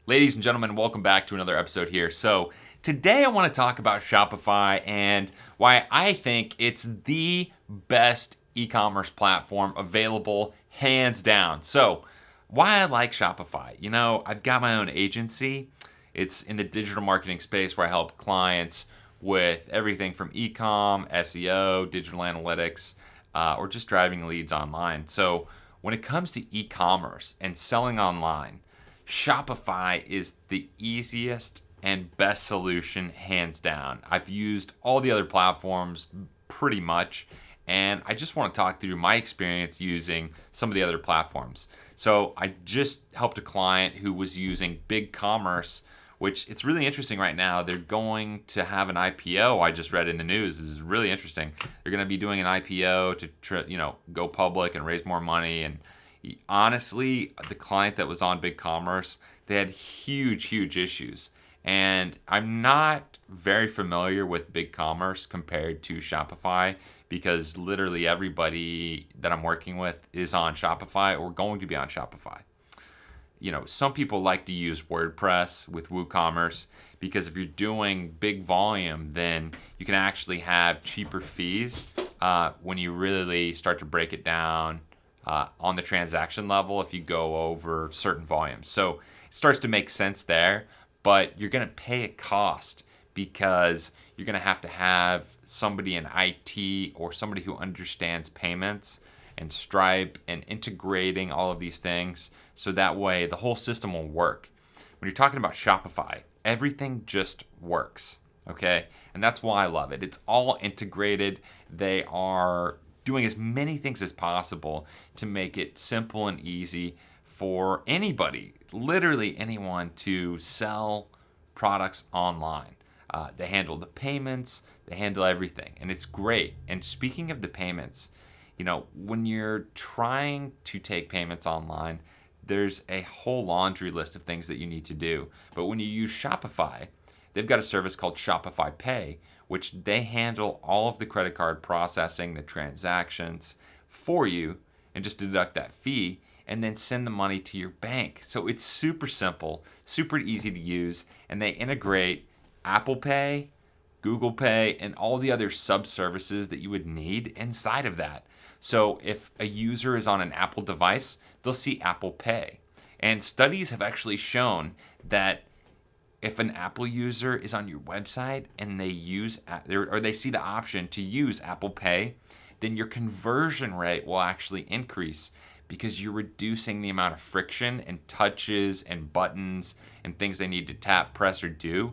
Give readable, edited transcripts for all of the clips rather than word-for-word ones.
Ladies and gentlemen, welcome back to another episode here. So, today I want to talk about Shopify and why I think it's the best e-commerce platform available, hands down. So, why I like Shopify. I've got my own agency. It's in the digital marketing space where I help clients with everything from e-com, SEO, digital analytics, or just driving leads online. So, when it comes to e-commerce and selling online, Shopify is the easiest and best solution, hands down. I've used all the other platforms pretty much, and I just want to talk through my experience using some of the other platforms. So I just helped a client who was using BigCommerce, which it's really interesting right now. They're going to have an IPO. I just read in the news. This is really interesting. They're going to be doing an IPO to go public and raise more money. And honestly, the client that was on BigCommerce, they had huge issues. And I'm not very familiar with BigCommerce compared to Shopify because literally everybody that I'm working with is on Shopify or going to be on Shopify. Some people like to use WordPress with WooCommerce because if you're doing big volume, then you can actually have cheaper fees when you really start to break it down on the transaction level if you go over certain volumes. So it starts to make sense there, but you're going to pay a cost because you're going to have somebody in IT or somebody who understands payments and Stripe and integrating all of these things so that way the whole system will work. When you're talking about Shopify, everything just works, okay? And that's why I love it. It's all integrated. They are doing as many things as possible to make it simple and easy for anybody, literally anyone, to sell products online. They handle the payments, they handle everything, and it's great. And speaking of the payments, when you're trying to take payments online, there's a whole laundry list of things that you need to do. But when you use Shopify, they've got a service called Shopify Pay, which they handle all of the credit card processing, the transactions for you, and just deduct that fee and then send the money to your bank. So it's super simple, super easy to use, and they integrate Apple Pay, Google Pay, and all the other sub-services that you would need inside of that. So if a user is on an Apple device, they'll see Apple Pay. And studies have actually shown that if an Apple user is on your website and they use or they see the option to use Apple Pay, then your conversion rate will actually increase because you're reducing the amount of friction and touches and buttons and things they need to tap, press, or do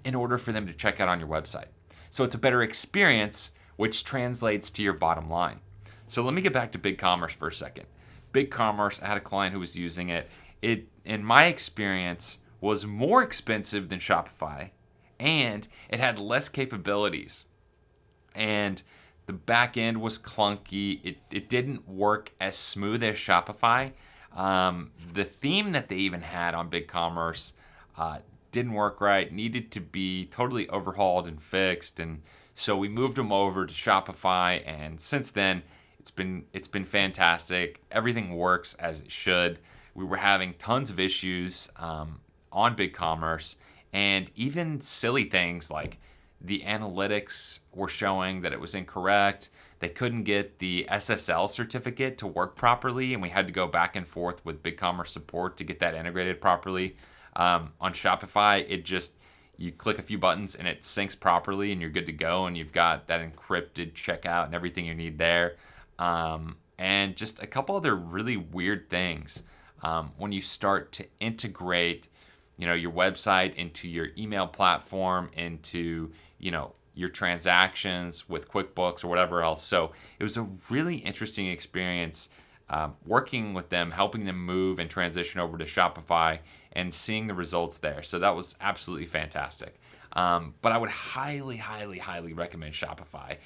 in order for them to check out on your website. So it's a better experience, which translates to your bottom line. So let me get back to BigCommerce for a second. BigCommerce, I had a client who was using it. It, in my experience, was more expensive than Shopify, and it had less capabilities. And the back end was clunky. It didn't work as smooth as Shopify. The theme that they even had on BigCommerce didn't work right, needed to be totally overhauled and fixed. And so we moved them over to Shopify, and since then, it's been fantastic. Everything works as it should. We were having tons of issues on BigCommerce, and even silly things like the analytics were showing that it was incorrect. They couldn't get the SSL certificate to work properly, and we had to go back and forth with BigCommerce support to get that integrated properly. On Shopify, you click a few buttons and it syncs properly and you're good to go, and you've got that encrypted checkout and everything you need there. And just a couple other really weird things. When you start to integrate, your website into your email platform, into, your transactions with QuickBooks or whatever else. So it was a really interesting experience working with them, helping them move and transition over to Shopify and seeing the results there. So that was absolutely fantastic. But I would highly recommend Shopify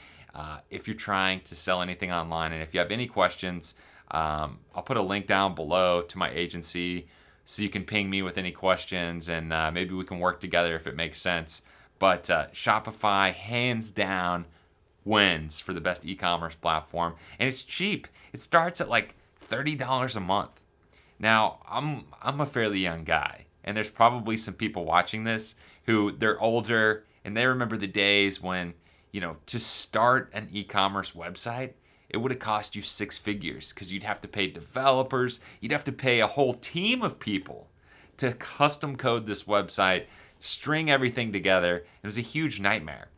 if you're trying to sell anything online. And if you have any questions, I'll put a link down below to my agency so you can ping me with any questions, and maybe we can work together if it makes sense. But Shopify, hands down, wins for the best e-commerce platform. And it's cheap. It starts at like $30 a month. Now, I'm a fairly young guy, and there's probably some people watching this who they're older and they remember the days when, to start an e-commerce website, it would have cost you six figures because you'd have to pay developers, you'd have to pay a whole team of people to custom code this website, string everything together. It was a huge nightmare.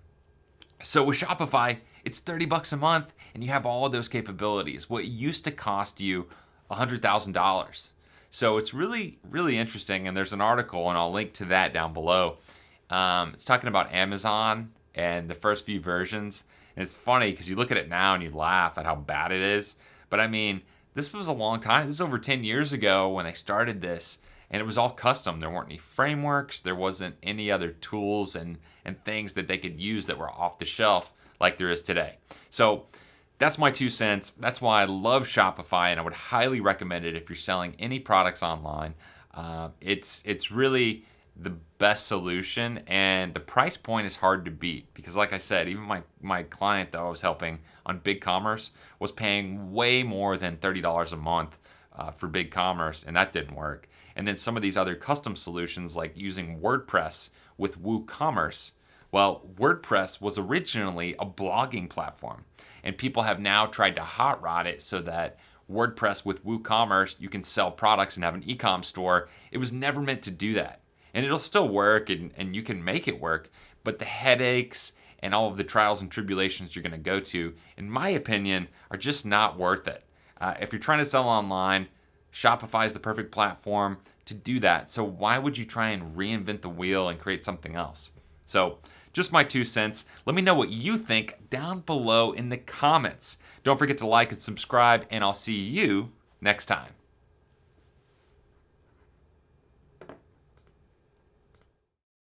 So with Shopify, it's $30 a month and you have all of those capabilities. What used to cost you $100,000. So it's really, really interesting. And there's an article, and I'll link to that down below. It's talking about Amazon and the first few versions. And it's funny because you look at it now and you laugh at how bad it is. But I mean, this was a long time. This is over 10 years ago when they started this. And it was all custom. There weren't any frameworks. There wasn't any other tools and things that they could use that were off the shelf like there is today. So that's my 2 cents. That's why I love Shopify, and I would highly recommend it if you're selling any products online. It's really the best solution, and the price point is hard to beat because, like I said, even my client that I was helping on BigCommerce was paying way more than $30 a month for BigCommerce, and that didn't work. And then some of these other custom solutions like using WordPress with WooCommerce. Well, WordPress was originally a blogging platform, and people have now tried to hot rod it so that WordPress with WooCommerce, you can sell products and have an e-com store. It was never meant to do that. And it'll still work, and you can make it work, but the headaches and all of the trials and tribulations you're going to go to, in my opinion, are just not worth it. If you're trying to sell online, Shopify is the perfect platform to do that. So why would you try and reinvent the wheel and create something else? So just my 2 cents. Let me know what you think down below in the comments. Don't forget to like and subscribe, and I'll see you next time.